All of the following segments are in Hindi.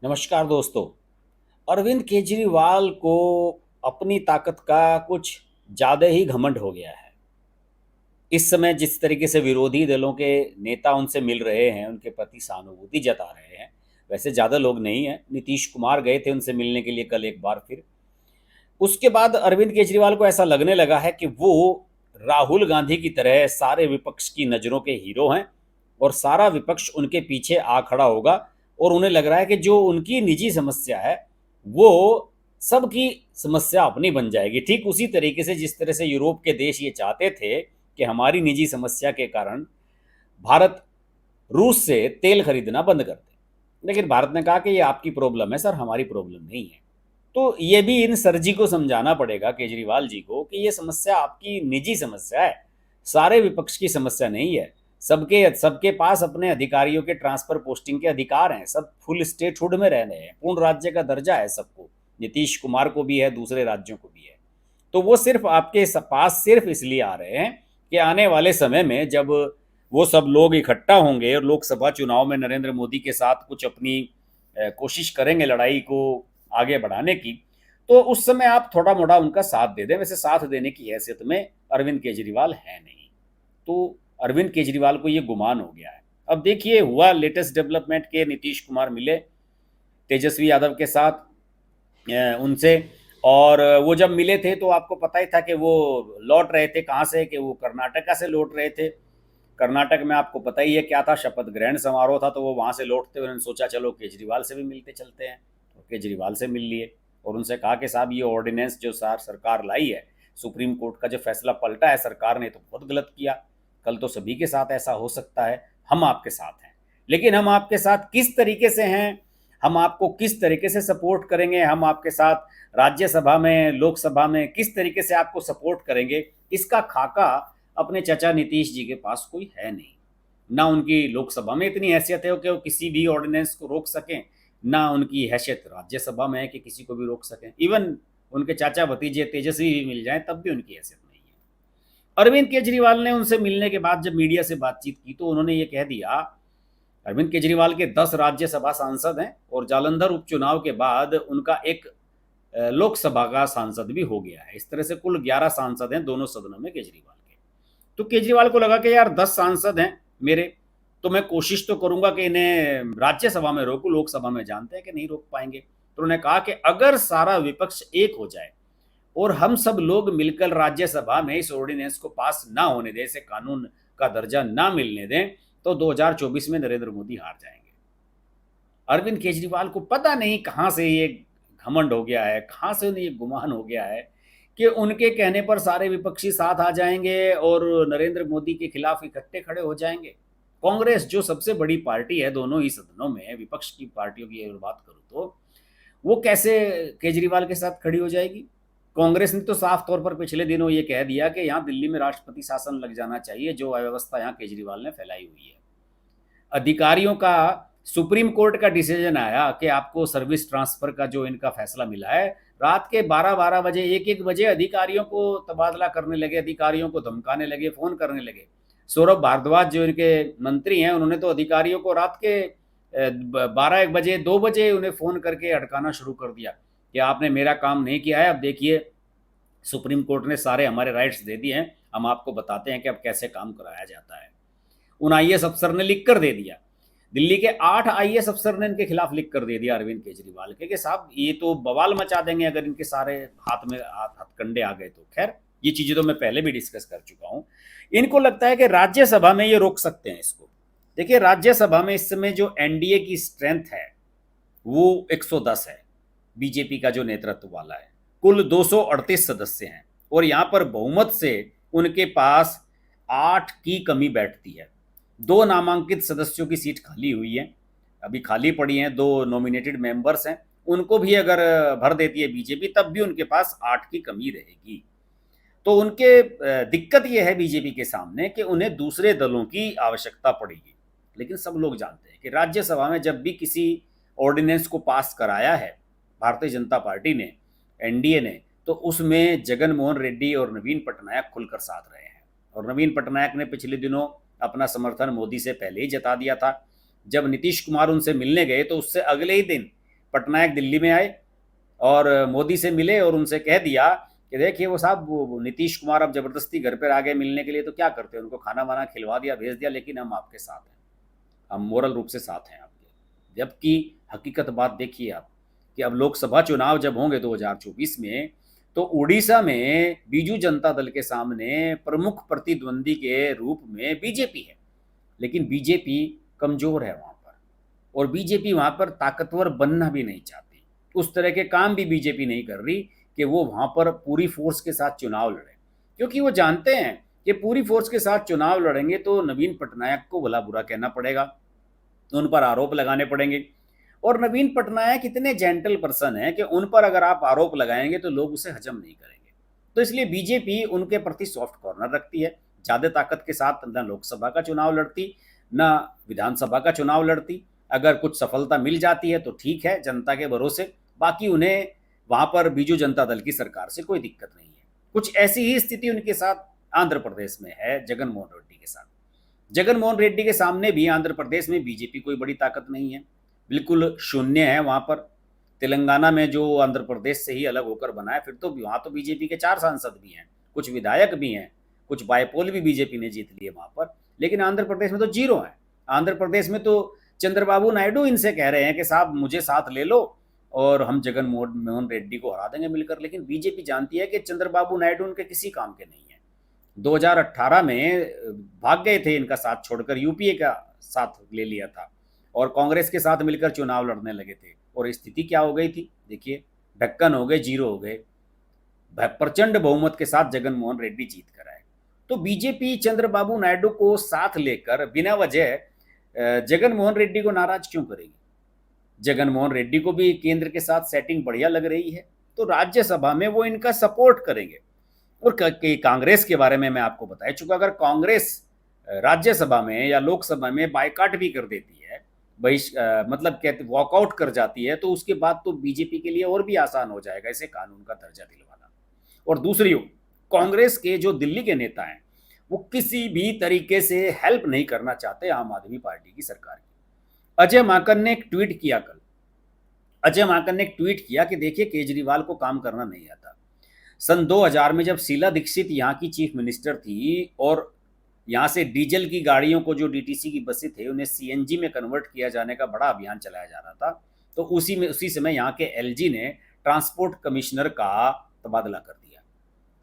नमस्कार दोस्तों। अरविंद केजरीवाल को अपनी ताकत का कुछ ज़्यादा ही घमंड हो गया है। इस समय जिस तरीके से विरोधी दलों के नेता उनसे मिल रहे हैं, उनके प्रति सहानुभूति जता रहे हैं, वैसे ज़्यादा लोग नहीं हैं। नीतीश कुमार गए थे उनसे मिलने के लिए कल एक बार फिर। उसके बाद अरविंद केजरीवाल को ऐसा लगने लगा है कि वो राहुल गांधी की तरह सारे विपक्ष की नज़रों के हीरो हैं और सारा विपक्ष उनके पीछे आ खड़ा होगा। और उन्हें लग रहा है कि जो उनकी निजी समस्या है वो सबकी समस्या अपनी बन जाएगी, ठीक उसी तरीके से जिस तरह से यूरोप के देश ये चाहते थे कि हमारी निजी समस्या के कारण भारत रूस से तेल खरीदना बंद कर दे। लेकिन भारत ने कहा कि ये आपकी प्रॉब्लम है सर, हमारी प्रॉब्लम नहीं है। तो ये भी इन सर जी को समझाना पड़ेगा, केजरीवाल जी को, कि ये समस्या आपकी निजी समस्या है, सारे विपक्ष की समस्या नहीं है। सबके सबके पास अपने अधिकारियों के ट्रांसफर पोस्टिंग के अधिकार हैं, सब फुल स्टेटहुड में रह रहे हैं, पूर्ण राज्य का दर्जा है सबको, नीतीश कुमार को भी है, दूसरे राज्यों को भी है। तो वो सिर्फ आपके पास सिर्फ इसलिए आ रहे हैं कि आने वाले समय में जब वो सब लोग इकट्ठा होंगे और लोकसभा चुनाव में नरेंद्र मोदी के साथ कुछ अपनी कोशिश करेंगे लड़ाई को आगे बढ़ाने की, तो उस समय आप थोड़ा मोड़ा उनका साथ दे दें। वैसे साथ देने की हैसियत में अरविंद केजरीवाल है नहीं। तो अरविंद केजरीवाल को ये गुमान हो गया है। अब देखिए हुआ लेटेस्ट डेवलपमेंट के नीतीश कुमार मिले तेजस्वी यादव के साथ उनसे, और वो जब मिले थे तो आपको पता ही था कि वो लौट रहे थे कहाँ से, कि वो कर्नाटका से लौट रहे थे। कर्नाटक में आपको पता ही है क्या था, शपथ ग्रहण समारोह था, तो वो वहाँ से लौटते हुए उन्होंने सोचा चलो केजरीवाल से भी मिलते चलते हैं। तो केजरीवाल से मिल लिए और उनसे कहा कि साहब ये ऑर्डिनेंस जो सरकार लाई है, सुप्रीम कोर्ट का जो फैसला पलटा है सरकार ने, तो बहुत गलत किया। कल तो सभी के साथ ऐसा हो सकता है, हम आपके साथ हैं। लेकिन हम आपके साथ किस तरीके से हैं, हम आपको किस तरीके से सपोर्ट करेंगे, हम आपके साथ राज्यसभा में लोकसभा में किस तरीके से आपको सपोर्ट करेंगे, इसका खाका अपने चचा नीतीश जी के पास कोई है नहीं। ना उनकी लोकसभा में इतनी हैसियत है कि वो किसी भी ऑर्डिनेंस को रोक सकें, ना उनकी हैसियत राज्यसभा में है कि किसी को भी रोक सकें। इवन उनके चाचा भतीजे तेजस्वी भी मिल जाएं तब भी उनकी हैसियत नहीं है। अरविंद केजरीवाल ने उनसे मिलने के बाद जब मीडिया से बातचीत की तो उन्होंने ये कह दिया, अरविंद केजरीवाल के 10 राज्यसभा सांसद हैं और जालंधर उपचुनाव के बाद उनका एक लोकसभा का सांसद भी हो गया है। इस तरह से कुल 11 सांसद हैं दोनों सदनों में केजरीवाल के। तो केजरीवाल को लगा कि यार 10 सांसद हैं मेरे, तो मैं कोशिश तो करूंगा कि इन्हें राज्यसभा में रोकूं, लोकसभा में जानते हैं कि नहीं रोक पाएंगे। तो उन्होंने कहा कि अगर सारा विपक्ष एक हो जाए और हम सब लोग मिलकर राज्यसभा में इस ऑर्डिनेंस को पास ना होने दें, इसे कानून का दर्जा ना मिलने दें, तो 2024 में नरेंद्र मोदी हार जाएंगे। अरविंद केजरीवाल को पता नहीं कहाँ से ये घमंड हो गया है, कहाँ से उन्हें ये गुमान हो गया है कि उनके कहने पर सारे विपक्षी साथ आ जाएंगे और नरेंद्र मोदी के खिलाफ इकट्ठे खड़े हो जाएंगे। कांग्रेस जो सबसे बड़ी पार्टी है दोनों ही सदनों में, विपक्ष की पार्टियों की अगर बात करूँ तो वो कैसे केजरीवाल के साथ खड़ी हो जाएगी। कांग्रेस ने तो साफ तौर पर पिछले दिनों ये कह दिया कि यहाँ दिल्ली में राष्ट्रपति शासन लग जाना चाहिए, जो अव्यवस्था यहाँ केजरीवाल ने फैलाई हुई है। अधिकारियों का सुप्रीम कोर्ट का डिसीजन आया कि आपको सर्विस ट्रांसफर का जो इनका फैसला मिला है, रात के 12-12 बजे 1-1 बजे अधिकारियों को तबादला करने लगे, अधिकारियों को धमकाने लगे, फोन करने लगे। सौरभ भारद्वाज जो इनके मंत्री हैं उन्होंने तो अधिकारियों को रात के 12-1 बजे 2 बजे उन्हें फ़ोन करके अटकाना शुरू कर दिया कि आपने मेरा काम नहीं किया है, अब देखिए सुप्रीम कोर्ट ने सारे हमारे राइट्स दे दिए हैं, हम आपको बताते हैं कि अब कैसे काम कराया जाता है। उन आईएएस अफसर ने लिख कर दे दिया, दिल्ली के 8 आईएएस अफसर ने इनके खिलाफ लिख कर दे दिया अरविंद केजरीवाल के कि साहब ये तो बवाल मचा देंगे अगर इनके सारे हाथ में हथकंडे आ गए तो। खैर ये चीज़ें तो मैं पहले भी डिस्कस कर चुका हूँ। इनको लगता है कि राज्यसभा में ये रोक सकते हैं इसको। देखिए राज्यसभा में इस समय जो एनडीए की स्ट्रेंथ है वो 110 है, बीजेपी का जो नेतृत्व वाला है। कुल 238 सदस्य हैं और यहाँ पर बहुमत से उनके पास 8 की कमी बैठती है। 2 नामांकित सदस्यों की सीट खाली हुई है, अभी खाली पड़ी हैं, 2 नॉमिनेटेड मेंबर्स हैं, उनको भी अगर भर देती है बीजेपी तब भी उनके पास 8 की कमी रहेगी। तो उनके दिक्कत ये है बीजेपी के सामने कि उन्हें दूसरे दलों की आवश्यकता पड़ेगी। लेकिन सब लोग जानते हैं कि राज्यसभा में जब भी किसी ऑर्डिनेंस को पास कराया है भारतीय जनता पार्टी ने, एनडीए ने, तो उसमें जगन मोहन रेड्डी और नवीन पटनायक खुलकर साथ रहे हैं। और नवीन पटनायक ने पिछले दिनों अपना समर्थन मोदी से पहले ही जता दिया था। जब नीतीश कुमार उनसे मिलने गए तो उससे अगले ही दिन पटनायक दिल्ली में आए और मोदी से मिले और उनसे कह दिया कि देखिए वो साहब, वो नीतीश कुमार अब जबरदस्ती घर पर आ गए मिलने के लिए, तो क्या करते हैं, उनको खाना वाना खिलवा दिया, भेज दिया, लेकिन हम आपके साथ हैं, हम मोरल रूप से साथ हैं आपके। जबकि हकीकत बात देखिए आप, कि अब लोकसभा चुनाव जब होंगे 2024 में, तो उड़ीसा में बीजू जनता दल के सामने प्रमुख प्रतिद्वंदी के रूप में बीजेपी है, लेकिन बीजेपी कमजोर है वहाँ पर, और बीजेपी वहाँ पर ताकतवर बनना भी नहीं चाहती। उस तरह के काम भी बीजेपी नहीं कर रही कि वो वहाँ पर पूरी फोर्स के साथ चुनाव लड़े, क्योंकि वो जानते हैं कि पूरी फोर्स के साथ चुनाव लड़ेंगे तो नवीन पटनायक को भला बुरा कहना पड़ेगा, उन पर आरोप लगाने पड़ेंगे। और नवीन पटनायक इतने जेंटल पर्सन है कि उन पर अगर आप आरोप लगाएंगे तो लोग उसे हजम नहीं करेंगे। तो इसलिए बीजेपी उनके प्रति सॉफ्ट कॉर्नर रखती है, ज़्यादा ताकत के साथ न लोकसभा का चुनाव लड़ती न विधानसभा का चुनाव लड़ती। अगर कुछ सफलता मिल जाती है तो ठीक है, जनता के भरोसे, बाकी उन्हें वहाँ पर बीजू जनता दल की सरकार से कोई दिक्कत नहीं है। कुछ ऐसी ही स्थिति उनके साथ आंध्र प्रदेश में है जगन मोहन रेड्डी के साथ। जगन मोहन रेड्डी के सामने भी आंध्र प्रदेश में बीजेपी कोई बड़ी ताकत नहीं है, बिल्कुल शून्य है वहाँ पर। तेलंगाना में जो आंध्र प्रदेश से ही अलग होकर बना है, फिर तो वहाँ तो बीजेपी के 4 सांसद भी हैं, कुछ विधायक भी हैं, कुछ बायपोल भी बीजेपी ने जीत लिए वहाँ पर, लेकिन आंध्र प्रदेश में तो जीरो है। आंध्र प्रदेश में तो चंद्रबाबू नायडू इनसे कह रहे हैं कि साहब मुझे साथ ले लो और हम जगन मोहन रेड्डी को हरा देंगे मिलकर, लेकिन बीजेपी जानती है कि चंद्रबाबू नायडू उनके किसी काम के नहीं है। 2018 में भाग गए थे इनका साथ छोड़कर, यूपीए का साथ ले लिया था और कांग्रेस के साथ मिलकर चुनाव लड़ने लगे थे, और स्थिति क्या हो गई थी देखिए, ढक्कन हो गए, जीरो हो गए। प्रचंड बहुमत के साथ जगन मोहन रेड्डी जीत कर आए। तो बीजेपी चंद्रबाबू नायडू को साथ लेकर बिना वजह जगन मोहन रेड्डी को नाराज क्यों करेगी? जगन मोहन रेड्डी को भी केंद्र के साथ सेटिंग बढ़िया लग रही है, तो राज्यसभा में वो इनका सपोर्ट करेंगे। और कांग्रेस के बारे में मैं आपको बता चुका, अगर कांग्रेस राज्यसभा में या लोकसभा में बायकाट भी कर देती है, मतलब कहते वॉकआउट कर जाती है, तो उसके बाद तो बीजेपी के लिए और भी आसान हो जाएगा इसे कानून का दर्जा दिलवाना। और दूसरी ओर कांग्रेस के जो दिल्ली के नेता हैं, वो किसी भी तरीके से हेल्प नहीं करना चाहते आम आदमी पार्टी की सरकार की। अजय माकन ने एक ट्वीट किया कल, अजय माकन ने एक ट्वीट किया कि देखिए केजरीवाल को काम करना नहीं आता। सन 2000 में जब शीला दीक्षित यहाँ की चीफ मिनिस्टर थी और यहाँ से डीजल की गाड़ियों को, जो डीटीसी की बसें थे, उन्हें सीएनजी में कन्वर्ट किया जाने का बड़ा अभियान चलाया जा रहा था, तो उसी समय यहाँ के एलजी ने ट्रांसपोर्ट कमिश्नर का तबादला कर दिया।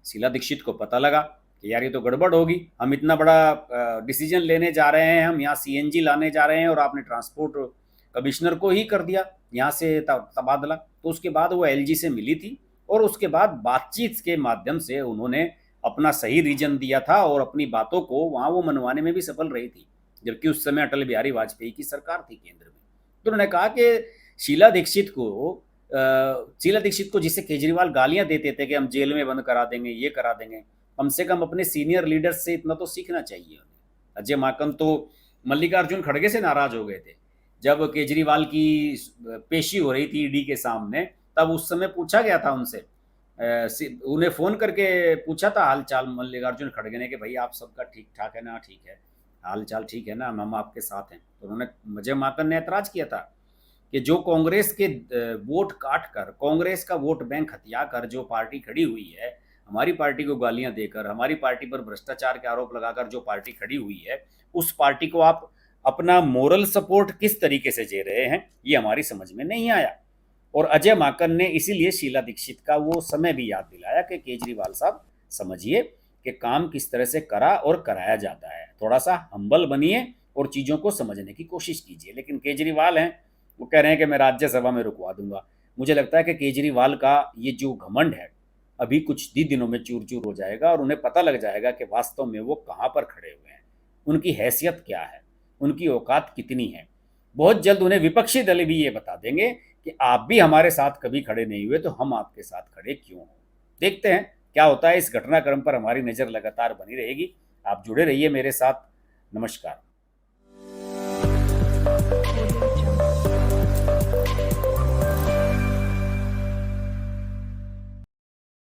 शीला दीक्षित को पता लगा कि यार ये तो गड़बड़ होगी, हम इतना बड़ा डिसीजन लेने जा रहे हैं, हम यहाँ सीएनजी लाने जा रहे हैं और आपने ट्रांसपोर्ट कमिश्नर को ही कर दिया यहाँ से तबादला। तो उसके बाद वो एलजी से मिली थी और उसके बाद बातचीत के माध्यम से उन्होंने अपना सही रीजन दिया था और अपनी बातों को वहाँ वो मनवाने में भी सफल रही थी, जबकि उस समय अटल बिहारी वाजपेयी की सरकार थी केंद्र में। तो उन्होंने कहा कि शीला दीक्षित को जिसे केजरीवाल गालियां देते थे कि हम जेल में बंद करा देंगे, ये करा देंगे, कम से कम अपने सीनियर लीडर्स से इतना तो सीखना चाहिए उन्हें। अजय माकन तो मल्लिकार्जुन खड़गे से नाराज हो गए थे जब केजरीवाल की पेशी हो रही थी ईडी के सामने, तब उस समय पूछा गया था उनसे, उन्हें फ़ोन करके पूछा था हाल चाल मल्लिकार्जुन खड़गे ने कि भाई आप सबका ठीक ठाक है ना? ठीक है, हाल चाल ठीक है ना, हम आपके साथ हैं। तो उन्होंने, अजय माकन ने ऐतराज़ किया था कि जो कांग्रेस के वोट काट कर, कांग्रेस का वोट बैंक हथिया कर जो पार्टी खड़ी हुई है, हमारी पार्टी को गालियां देकर, हमारी पार्टी पर भ्रष्टाचार के आरोप लगाकर जो पार्टी खड़ी हुई है, उस पार्टी को आप अपना मोरल सपोर्ट किस तरीके से दे रहे हैं, ये हमारी समझ में नहीं आया। और अजय माकन ने इसीलिए शीला दीक्षित का वो समय भी याद दिलाया कि केजरीवाल साहब समझिए कि काम किस तरह से करा और कराया जाता है, थोड़ा सा हम्बल बनिए और चीज़ों को समझने की कोशिश कीजिए। लेकिन केजरीवाल हैं, वो कह रहे हैं कि मैं राज्यसभा में रुकवा दूंगा। मुझे लगता है कि केजरीवाल का ये जो घमंड है अभी कुछ ही दिनों में चूर चूर हो जाएगा और उन्हें पता लग जाएगा कि वास्तव में वो कहाँ पर खड़े हुए हैं, उनकी हैसियत क्या है, उनकी औकात कितनी है। बहुत जल्द उन्हें विपक्षी दल भी ये बता देंगे कि आप भी हमारे साथ कभी खड़े नहीं हुए, तो हम आपके साथ खड़े क्यों हों। देखते हैं क्या होता है। इस घटनाक्रम पर हमारी नज़र लगातार बनी रहेगी। आप जुड़े रहिए मेरे साथ। नमस्कार।